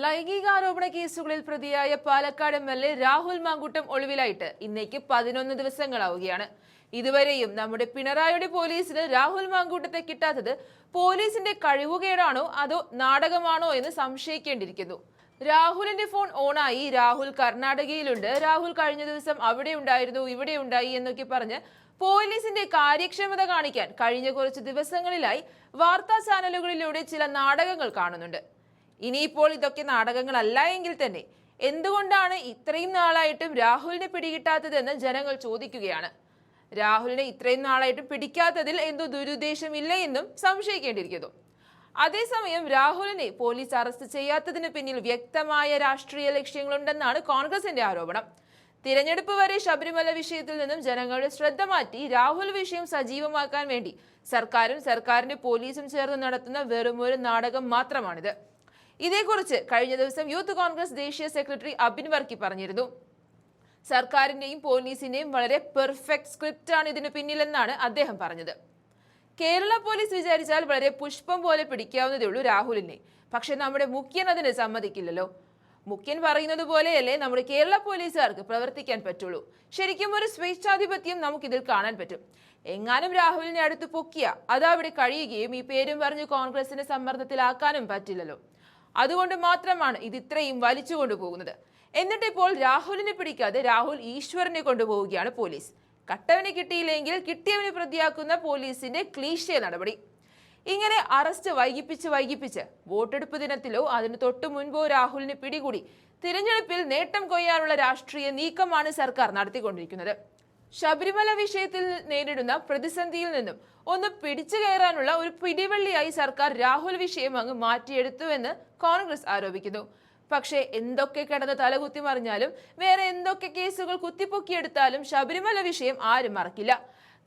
ലൈംഗികാരോപണ കേസുകളിൽ പ്രതിയായ പാലക്കാട് എം.എൽ.എ. രാഹുൽ മാങ്കൂട്ടം ഒളിവിലായിട്ട് ഇന്നേക്ക് 11 ദിവസങ്ങളാവുകയാണ്. ഇതുവരെയും നമ്മുടെ പിണറായിയുടെ പോലീസിന് രാഹുൽ മാങ്കൂട്ടത്തെ കിട്ടാത്തത് പോലീസിന്റെ കഴിവുകേടാണോ അതോ നാടകമാണോ എന്ന് സംശയിക്കേണ്ടിയിരിക്കുന്നു. രാഹുലിന്റെ ഫോൺ ഓണായി, രാഹുൽ കർണാടകയിലുണ്ട്, രാഹുൽ കഴിഞ്ഞ ദിവസം അവിടെ ഉണ്ടായിരുന്നു, ഇവിടെ ഉണ്ടായി എന്നൊക്കെ പറഞ്ഞ് പോലീസിന്റെ കാര്യക്ഷമത കാണിക്കാൻ കഴിഞ്ഞ കുറച്ച് ദിവസങ്ങളിലായി വാർത്താ ചാനലുകളിലൂടെ ചില നാടകങ്ങൾ കാണുന്നുണ്ട്. ഇനിയിപ്പോൾ ഇതൊക്കെ നാടകങ്ങളല്ല എങ്കിൽ തന്നെ എന്തുകൊണ്ടാണ് ഇത്രയും നാളായിട്ടും രാഹുലിനെ പിടികിട്ടാത്തതെന്ന് ജനങ്ങൾ ചോദിക്കുകയാണ്. രാഹുലിനെ ഇത്രയും നാളായിട്ടും പിടിക്കാത്തതിൽ എന്തോ ദുരുദ്ദേശമില്ല എന്നും സംശയിക്കേണ്ടിയിരിക്കുന്നു. അതേസമയം രാഹുലിനെ പോലീസ് അറസ്റ്റ് ചെയ്യാത്തതിന് പിന്നിൽ വ്യക്തമായ രാഷ്ട്രീയ ലക്ഷ്യങ്ങളുണ്ടെന്നാണ് കോൺഗ്രസിന്റെ ആരോപണം. തിരഞ്ഞെടുപ്പ് വരെ ശബരിമല വിഷയത്തിൽ നിന്നും ജനങ്ങളുടെ ശ്രദ്ധ മാറ്റി രാഹുൽ വിഷയം സജീവമാക്കാൻ വേണ്ടി സർക്കാരും സർക്കാരിന്റെ പോലീസും ചേർന്ന് നടത്തുന്ന വെറുമൊരു നാടകം മാത്രമാണിത്. ഇതേക്കുറിച്ച് കഴിഞ്ഞ ദിവസം യൂത്ത് കോൺഗ്രസ് ദേശീയ സെക്രട്ടറി അബിൻ വർക്കി പറഞ്ഞിരുന്നു. സർക്കാരിന്റെയും പോലീസിന്റെയും വളരെ പെർഫെക്റ്റ് സ്ക്രിപ്റ്റാണ് ഇതിന് പിന്നിലെന്നാണ് അദ്ദേഹം പറഞ്ഞത്. കേരള പോലീസ് വിചാരിച്ചാൽ വളരെ പുഷ്പം പോലെ പിടിക്കാവുന്നതേ ഉള്ളൂ രാഹുലിനെ. പക്ഷെ നമ്മുടെ മുഖ്യൻ അതിന് സമ്മതിക്കില്ലല്ലോ. മുഖ്യൻ പറയുന്നത് പോലെയല്ലേ നമ്മുടെ കേരള പോലീസുകാർക്ക് പ്രവർത്തിക്കാൻ പറ്റുള്ളൂ. ശരിക്കും ഒരു സ്വേച്ഛാധിപത്യം നമുക്കിതിൽ കാണാൻ പറ്റും. എങ്ങാനും രാഹുലിനെ അടുത്ത് പൊക്കിയ അതവിടെ കഴിയുകയും ഈ പേരും പറഞ്ഞ് കോൺഗ്രസിനെ സമ്മർദ്ദത്തിലാക്കാനും പറ്റില്ലല്ലോ. അതുകൊണ്ട് മാത്രമാണ് ഇത് ഇത്രയും വലിച്ചു കൊണ്ടുപോകുന്നത്. എന്നിട്ടിപ്പോൾ രാഹുലിനെ പിടിക്കാതെ രാഹുൽ ഈശ്വരനെ കൊണ്ടുപോവുകയാണ് പോലീസ്. കട്ടവനെ കിട്ടിയില്ലെങ്കിൽ കിട്ടിയവനെ പ്രതിയാക്കുന്ന പോലീസിന്റെ ക്ലീശേ നടപടി. ഇങ്ങനെ അറസ്റ്റ് വൈകിപ്പിച്ച് വോട്ടെടുപ്പ് ദിനത്തിലോ അതിന് തൊട്ടു മുൻപോ രാഹുലിനെ പിടികൂടി തിരഞ്ഞെടുപ്പിൽ നേട്ടം കൊയ്യാനുള്ള രാഷ്ട്രീയ നീക്കമാണ് സർക്കാർ നടത്തിക്കൊണ്ടിരിക്കുന്നത്. ശബരിമല വിഷയത്തിൽ നേരിടുന്ന പ്രതിസന്ധിയിൽ നിന്നും ഒന്ന് പിടിച്ചു കയറാനുള്ള ഒരു പിടിവള്ളിയായി സർക്കാർ രാഹുൽ വിഷയം അങ്ങ് മാറ്റിയെടുത്തുവെന്ന് കോൺഗ്രസ് ആരോപിക്കുന്നു. പക്ഷേ എന്തൊക്കെ കിടന്ന് തലകുത്തി മറിഞ്ഞാലും വേറെ എന്തൊക്കെ കേസുകൾ കുത്തിപ്പൊക്കിയെടുത്താലും ശബരിമല വിഷയം ആരും മറക്കില്ല.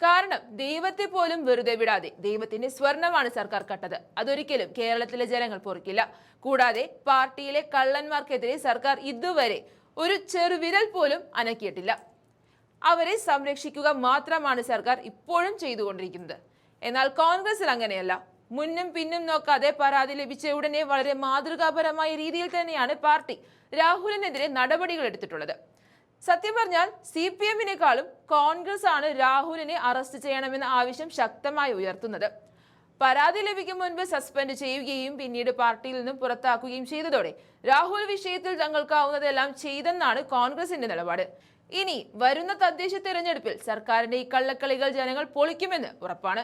കാരണം ദൈവത്തെ പോലും വെറുതെ വിടാതെ ദൈവത്തിന്റെ സ്വർണമാണ് സർക്കാർ കട്ടത്. അതൊരിക്കലും കേരളത്തിലെ ജനങ്ങൾ പൊറുക്കില്ല. കൂടാതെ പാർട്ടിയിലെ കള്ളന്മാർക്കെതിരെ സർക്കാർ ഇതുവരെ ഒരു ചെറുവിരൽ പോലും അനക്കിയിട്ടില്ല. അവരെ സംരക്ഷിക്കുക മാത്രമാണ് സർക്കാർ ഇപ്പോഴും ചെയ്തുകൊണ്ടിരിക്കുന്നത്. എന്നാൽ കോൺഗ്രസിൽ അങ്ങനെയല്ല. മുന്നും പിന്നും നോക്കാതെ പരാതി ലഭിച്ച ഉടനെ വളരെ മാതൃകാപരമായ രീതിയിൽ തന്നെയാണ് പാർട്ടി രാഹുലിനെതിരെ നടപടികൾ എടുത്തിട്ടുള്ളത്. സത്യം പറഞ്ഞാൽ CPM-നേക്കാളും കോൺഗ്രസ് ആണ് രാഹുലിനെ അറസ്റ്റ് ചെയ്യണമെന്ന ആവശ്യം ശക്തമായി ഉയർത്തുന്നത്. പരാതി ലഭിക്കും മുൻപ് സസ്പെൻഡ് ചെയ്യുകയും പിന്നീട് പാർട്ടിയിൽ നിന്നും പുറത്താക്കുകയും ചെയ്തതോടെ രാഹുൽ വിഷയത്തിൽ തങ്ങൾക്കാവുന്നതെല്ലാം ചെയ്തെന്നാണ് കോൺഗ്രസിന്റെ നിലപാട്. ഇനി വരുന്ന തദ്ദേശ തെരഞ്ഞെടുപ്പിൽ സർക്കാരിന്റെ ഈ കള്ളക്കളികൾ ജനങ്ങൾ പൊളിക്കുമെന്ന് ഉറപ്പാണ്.